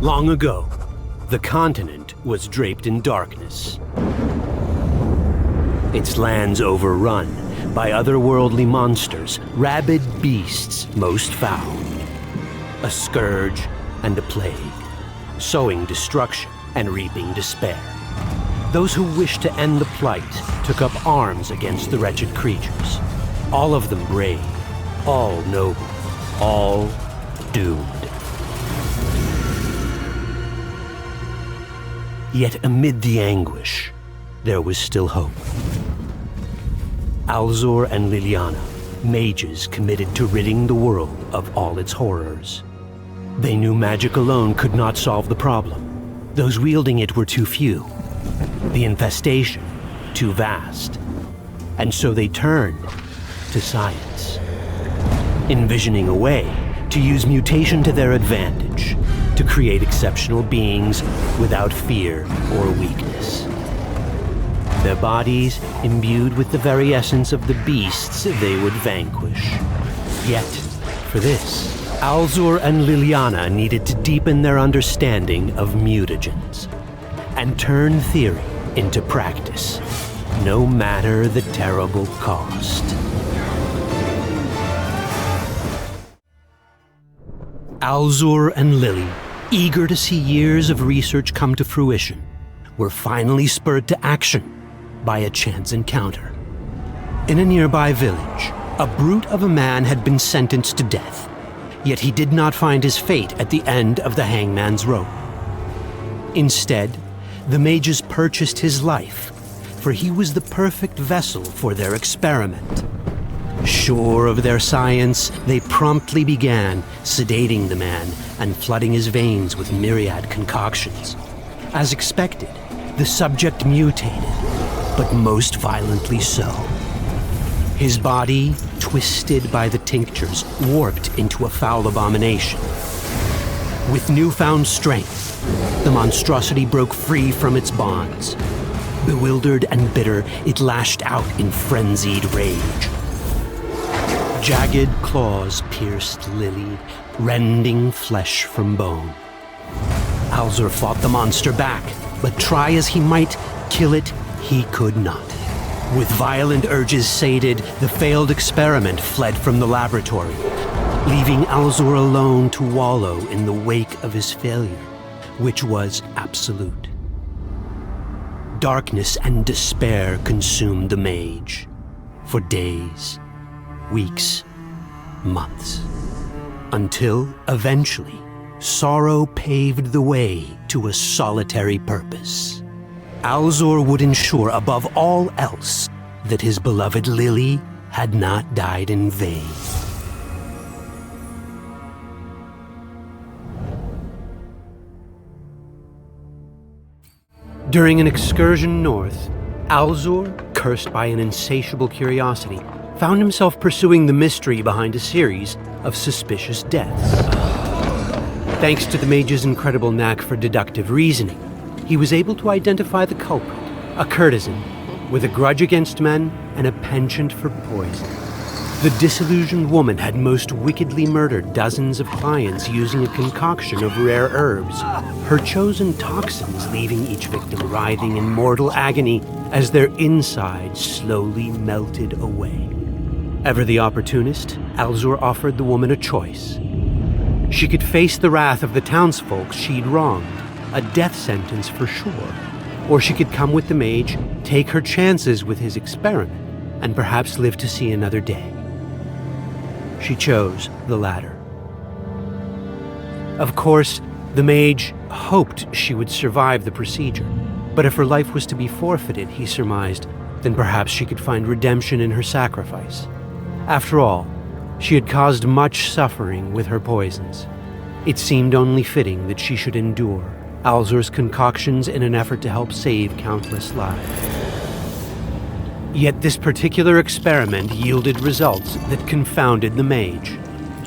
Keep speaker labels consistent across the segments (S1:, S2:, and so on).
S1: Long ago, the continent was draped in darkness. Its lands overrun by otherworldly monsters, rabid beasts most foul. A scourge and a plague, sowing destruction and reaping despair. Those who wished to end the plight took up arms against the wretched creatures. All of them brave, all noble, all doomed. Yet amid the anguish, there was still hope. Alzur and Liliana, mages committed to ridding the world of all its horrors. They knew magic alone could not solve the problem. Those wielding it were too few, the infestation too vast. And so they turned to science, envisioning a way to use mutation to their advantage, to create exceptional beings without fear or weakness. Their bodies imbued with the very essence of the beasts they would vanquish. Yet, for this, Alzur and Liliana needed to deepen their understanding of mutagens and turn theory into practice, no matter the terrible cost. Alzur and Lily, eager to see years of research come to fruition, were finally spurred to action by a chance encounter. In a nearby village, a brute of a man had been sentenced to death, yet he did not find his fate at the end of the hangman's rope. Instead, the mages purchased his life, for he was the perfect vessel for their experiment. Sure of their science, they promptly began sedating the man and flooding his veins with myriad concoctions. As expected, the subject mutated, but most violently so. His body, twisted by the tinctures, warped into a foul abomination. With newfound strength, the monstrosity broke free from its bonds. Bewildered and bitter, it lashed out in frenzied rage. Jagged claws pierced Lily, rending flesh from bone. Alzur fought the monster back, but try as he might, kill it he could not. With violent urges sated, the failed experiment fled from the laboratory, leaving Alzur alone to wallow in the wake of his failure, which was absolute. Darkness and despair consumed the mage for days, weeks, months, until eventually sorrow paved the way to a solitary purpose. Alzur would ensure above all else that his beloved Lily had not died in vain. During an excursion north, Alzur, cursed by an insatiable curiosity, found himself pursuing the mystery behind a series of suspicious deaths. Thanks to the mage's incredible knack for deductive reasoning, he was able to identify the culprit, a courtesan with a grudge against men and a penchant for poison. The disillusioned woman had most wickedly murdered dozens of clients using a concoction of rare herbs, her chosen toxins leaving each victim writhing in mortal agony as their insides slowly melted away. Ever the opportunist, Alzur offered the woman a choice. She could face the wrath of the townsfolk she'd wronged, a death sentence for sure, or she could come with the mage, take her chances with his experiment, and perhaps live to see another day. She chose the latter. Of course, the mage hoped she would survive the procedure, but if her life was to be forfeited, he surmised, then perhaps she could find redemption in her sacrifice. After all, she had caused much suffering with her poisons. It seemed only fitting that she should endure Alzur's concoctions in an effort to help save countless lives. Yet this particular experiment yielded results that confounded the mage.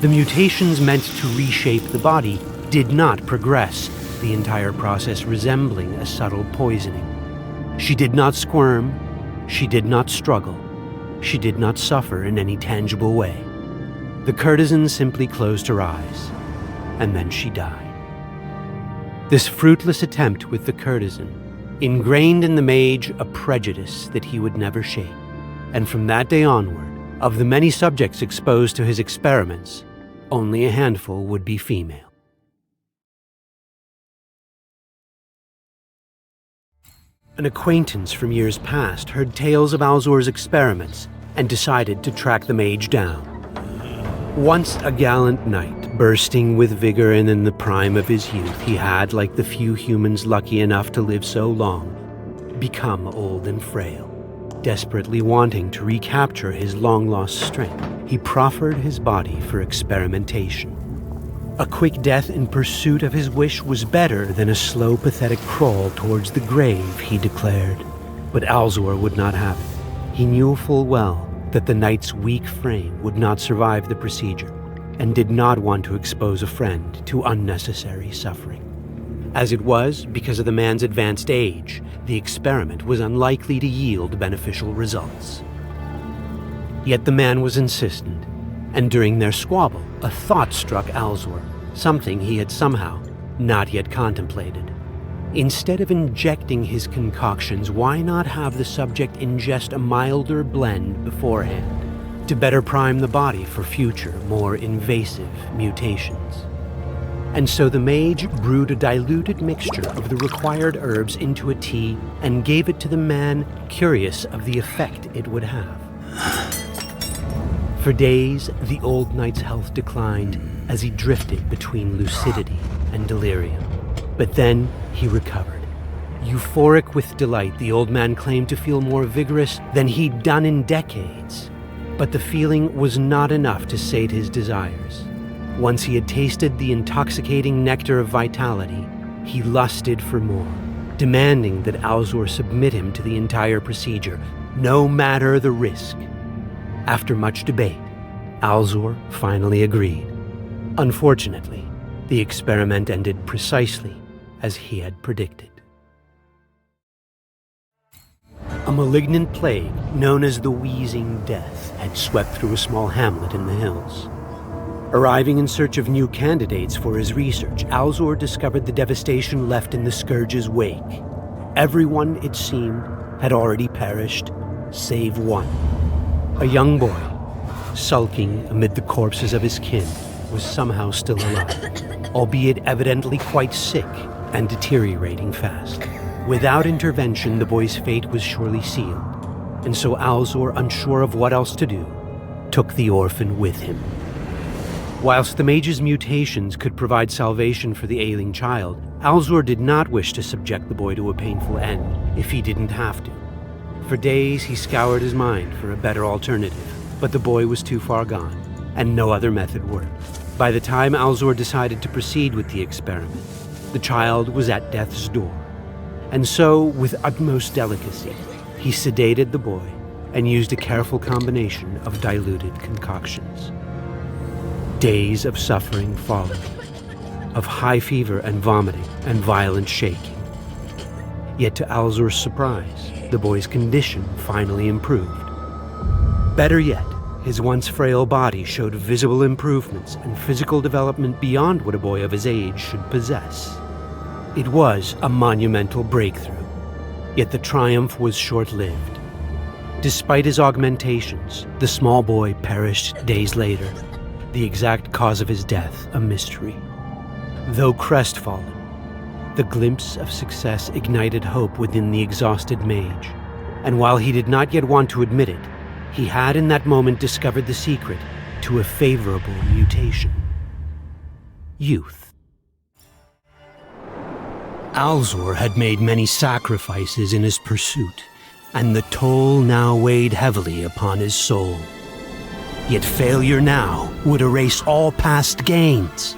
S1: The mutations meant to reshape the body did not progress, the entire process resembling a subtle poisoning. She did not squirm, she did not struggle, she did not suffer in any tangible way. The courtesan simply closed her eyes, and then she died. This fruitless attempt with the courtesan ingrained in the mage a prejudice that he would never shake, and from that day onward, of the many subjects exposed to his experiments, only a handful would be female. An acquaintance from years past heard tales of Alzur's experiments and decided to track the mage down. Once a gallant knight, bursting with vigor and in the prime of his youth, he had, like the few humans lucky enough to live so long, become old and frail. Desperately wanting to recapture his long-lost strength, he proffered his body for experimentation. A quick death in pursuit of his wish was better than a slow, pathetic crawl towards the grave, he declared. But Alzur would not have it. He knew full well that the knight's weak frame would not survive the procedure, and did not want to expose a friend to unnecessary suffering. As it was, because of the man's advanced age, the experiment was unlikely to yield beneficial results. Yet the man was insistent, and during their squabble, a thought struck Alzur, something he had somehow not yet contemplated. Instead of injecting his concoctions, why not have the subject ingest a milder blend beforehand, to better prime the body for future, more invasive mutations? And so the mage brewed a diluted mixture of the required herbs into a tea and gave it to the man, curious of the effect it would have. For days, the old knight's health declined as he drifted between lucidity and delirium. But then he recovered. Euphoric with delight, the old man claimed to feel more vigorous than he'd done in decades. But the feeling was not enough to sate his desires. Once he had tasted the intoxicating nectar of vitality, he lusted for more, demanding that Alzur submit him to the entire procedure, no matter the risk. After much debate, Alzur finally agreed. Unfortunately, the experiment ended precisely as he had predicted. A malignant plague known as the Wheezing Death had swept through a small hamlet in the hills. Arriving in search of new candidates for his research, Alzur discovered the devastation left in the scourge's wake. Everyone, it seemed, had already perished, save one. A young boy, sulking amid the corpses of his kin, was somehow still alive, albeit evidently quite sick and deteriorating fast. Without intervention, the boy's fate was surely sealed, and so Alzur, unsure of what else to do, took the orphan with him. Whilst the mage's mutations could provide salvation for the ailing child, Alzur did not wish to subject the boy to a painful end if he didn't have to. For days he scoured his mind for a better alternative, but the boy was too far gone, and no other method worked. By the time Alzur decided to proceed with the experiment, the child was at death's door. And so, with utmost delicacy, he sedated the boy and used a careful combination of diluted concoctions. Days of suffering followed, of high fever and vomiting and violent shaking. Yet to Alzur's surprise, the boy's condition finally improved. Better yet, his once frail body showed visible improvements and physical development beyond what a boy of his age should possess. It was a monumental breakthrough, yet the triumph was short-lived. Despite his augmentations, the small boy perished days later, the exact cause of his death a mystery. Though crestfallen, the glimpse of success ignited hope within the exhausted mage, and while he did not yet want to admit it, he had in that moment discovered the secret to a favorable mutation: youth. Alzur had made many sacrifices in his pursuit, and the toll now weighed heavily upon his soul. Yet failure now would erase all past gains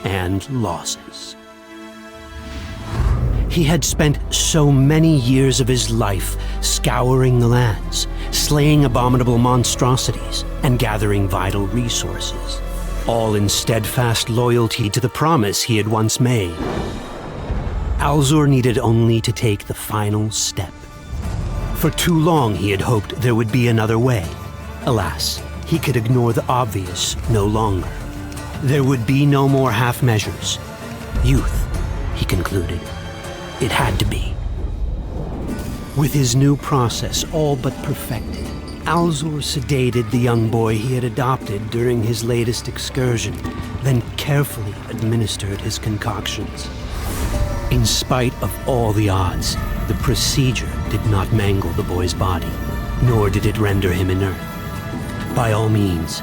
S1: and losses. He had spent so many years of his life scouring the lands, slaying abominable monstrosities, and gathering vital resources, all in steadfast loyalty to the promise he had once made. Alzur needed only to take the final step. For too long he had hoped there would be another way. Alas, he could ignore the obvious no longer. There would be no more half measures. Youth he concluded. It had to be. With his new process all but perfected, Alzur sedated the young boy he had adopted during his latest excursion, then carefully administered his concoctions. In spite of all the odds, the procedure did not mangle the boy's body, nor did it render him inert. By all means,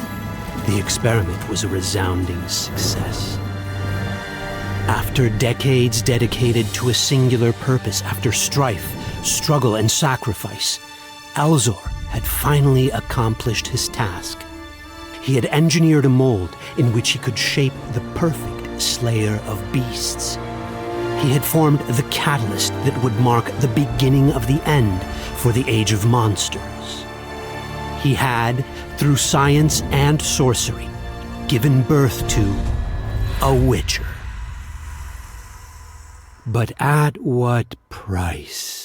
S1: the experiment was a resounding success. After decades dedicated to a singular purpose, after strife, struggle, and sacrifice, Alzur had finally accomplished his task. He had engineered a mold in which he could shape the perfect slayer of beasts. He had formed the catalyst that would mark the beginning of the end for the Age of Monsters. He had, through science and sorcery, given birth to a Witcher. But at what price?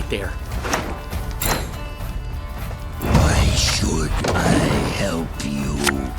S2: There.
S3: Why should I help you?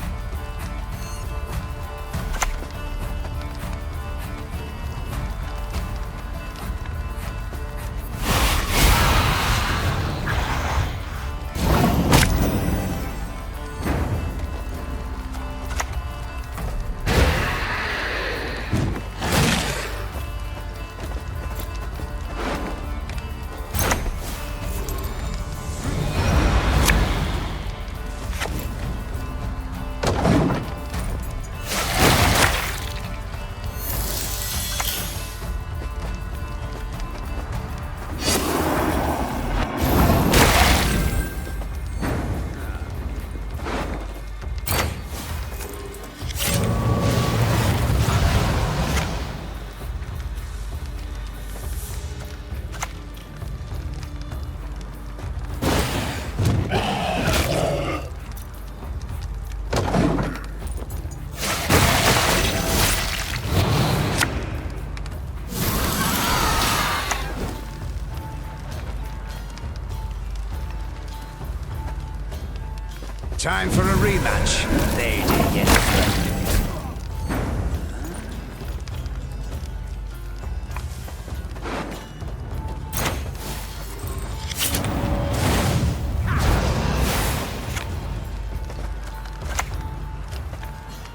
S4: Time for a rematch, lady Yennefer.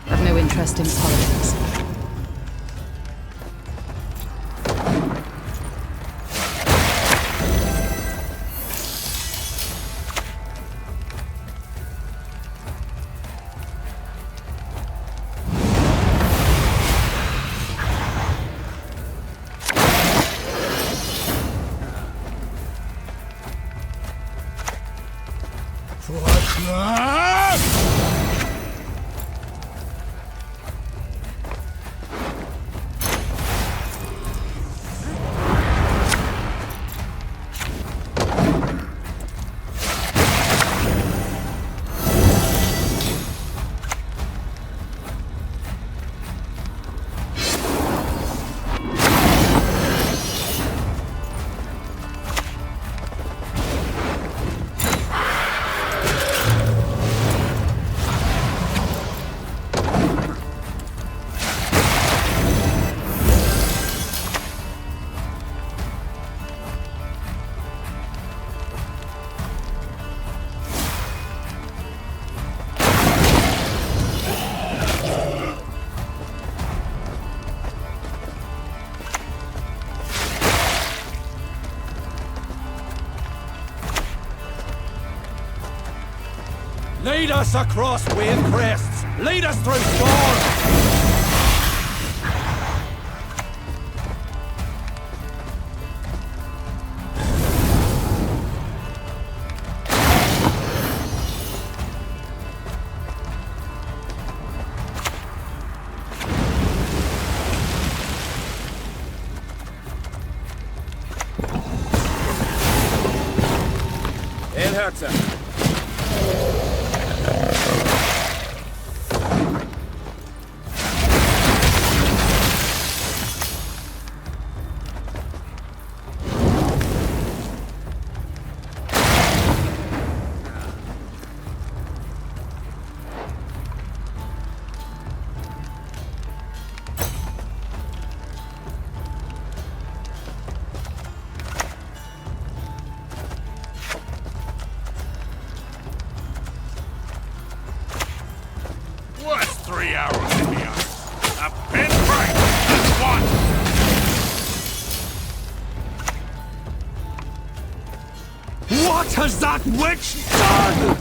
S5: Have no interest in politics.
S4: Lead us across wave crests! Lead us through storms! Herzer.
S2: What's 3 arrows in the eye? A pinprick! That's one!
S4: What has that witch done?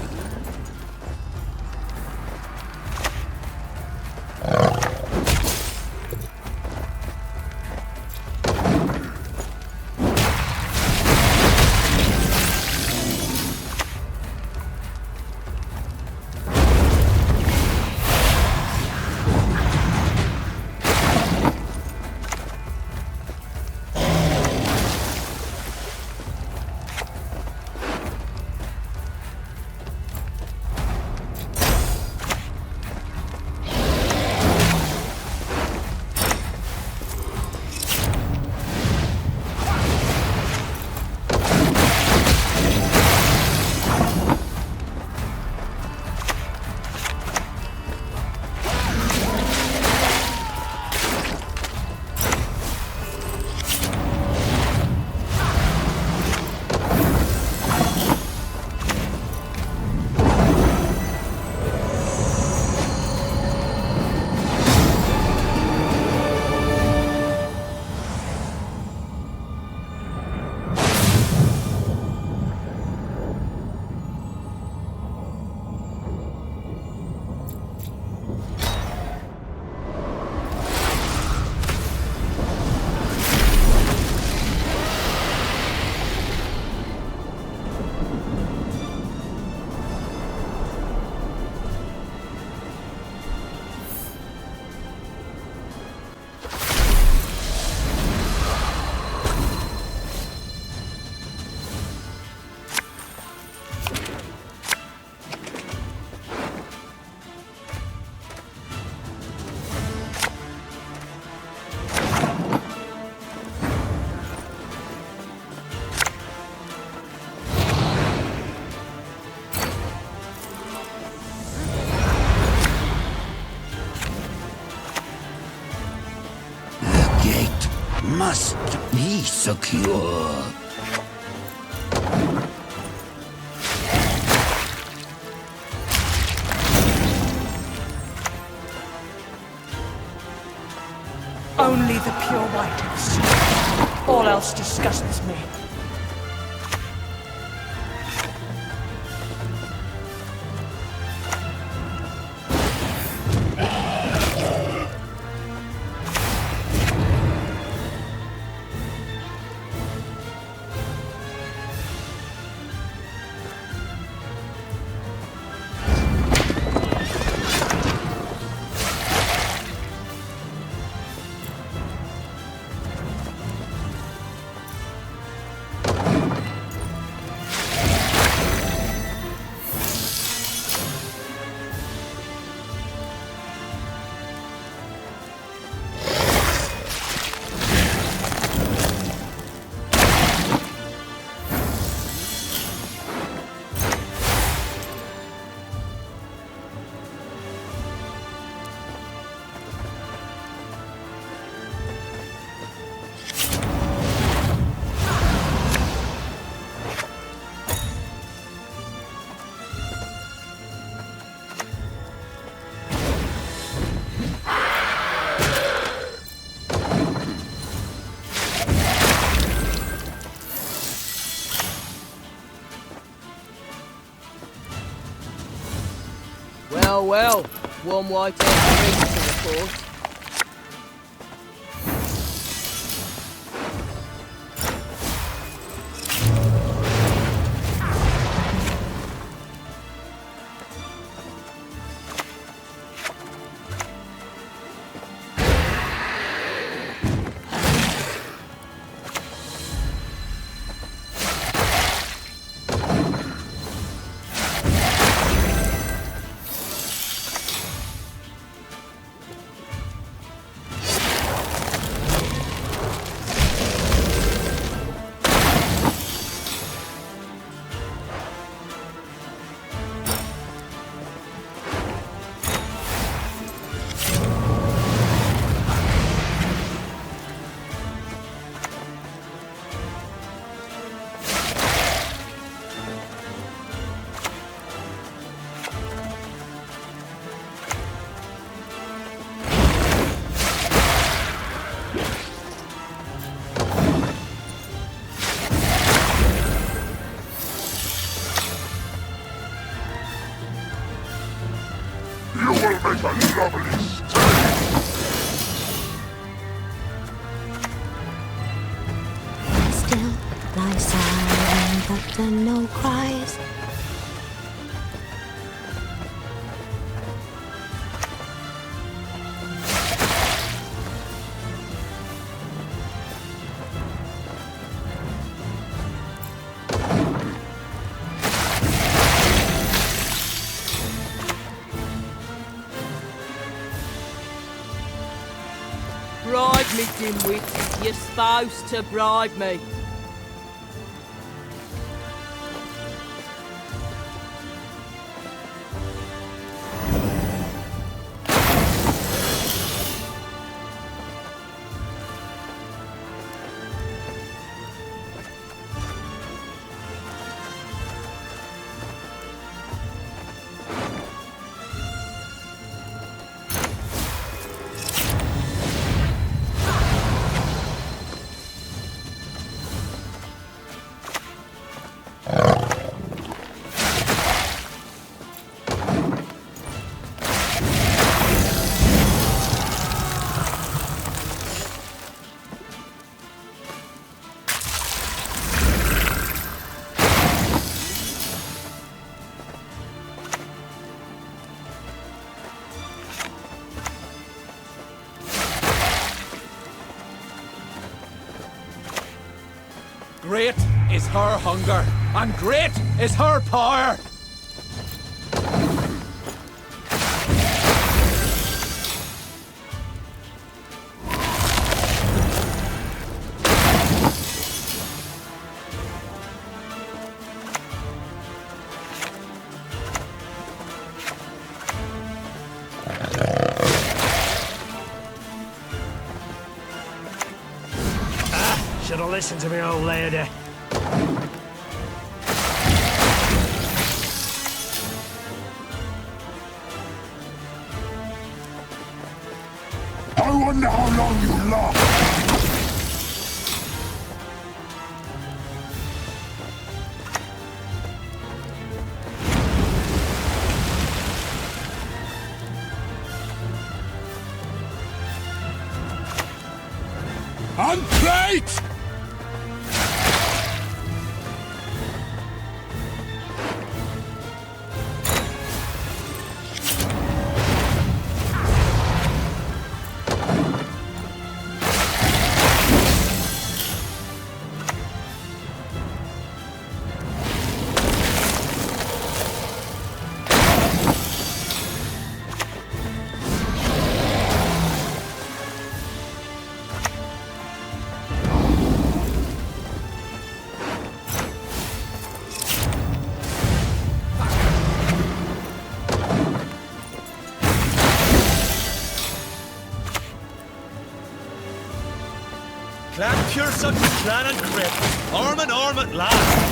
S3: Must be secure.
S6: Only the pure white of stone. All else disgusts me.
S7: Well, one white egg brings to report.
S8: Still lie silent, but then no cries.
S7: Bribe me, dimwit. You're supposed to bribe me.
S4: Great is her hunger, and great is her power!
S9: Should've listened to me, old lady.
S3: I wonder how long you last. And plate!
S9: Clan pure such clan and grip. Arm at last.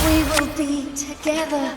S8: We will be together.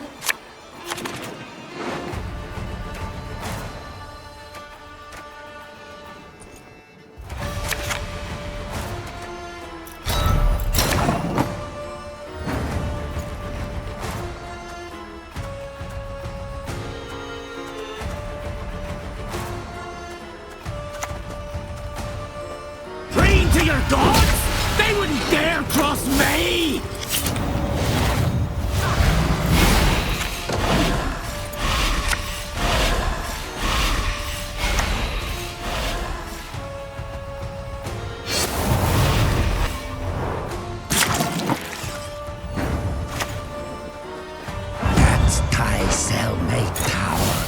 S3: cellmate tower.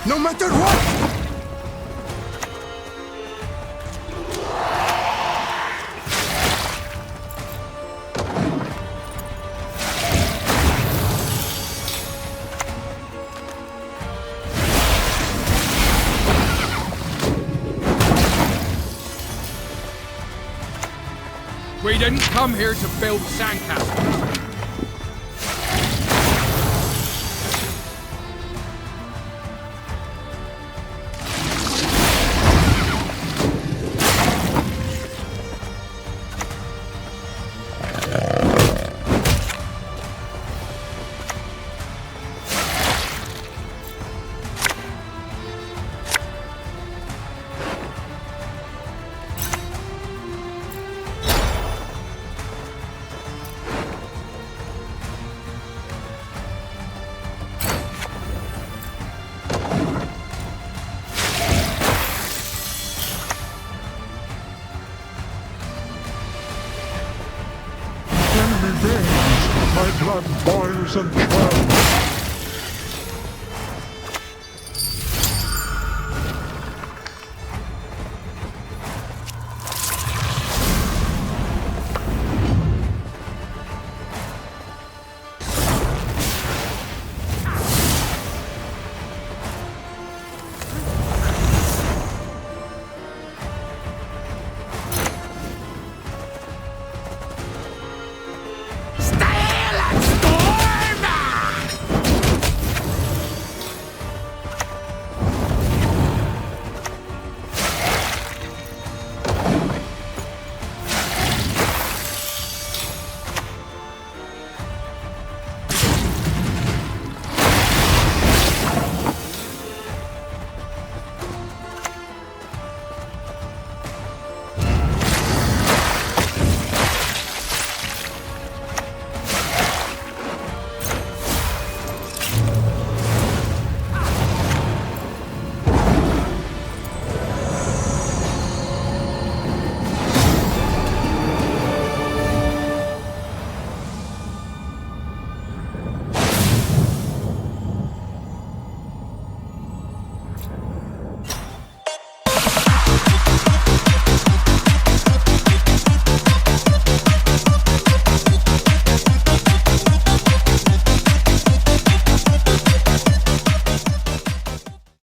S3: No matter what!
S10: We didn't come here to build sandcastles.
S3: My blood boils and churns.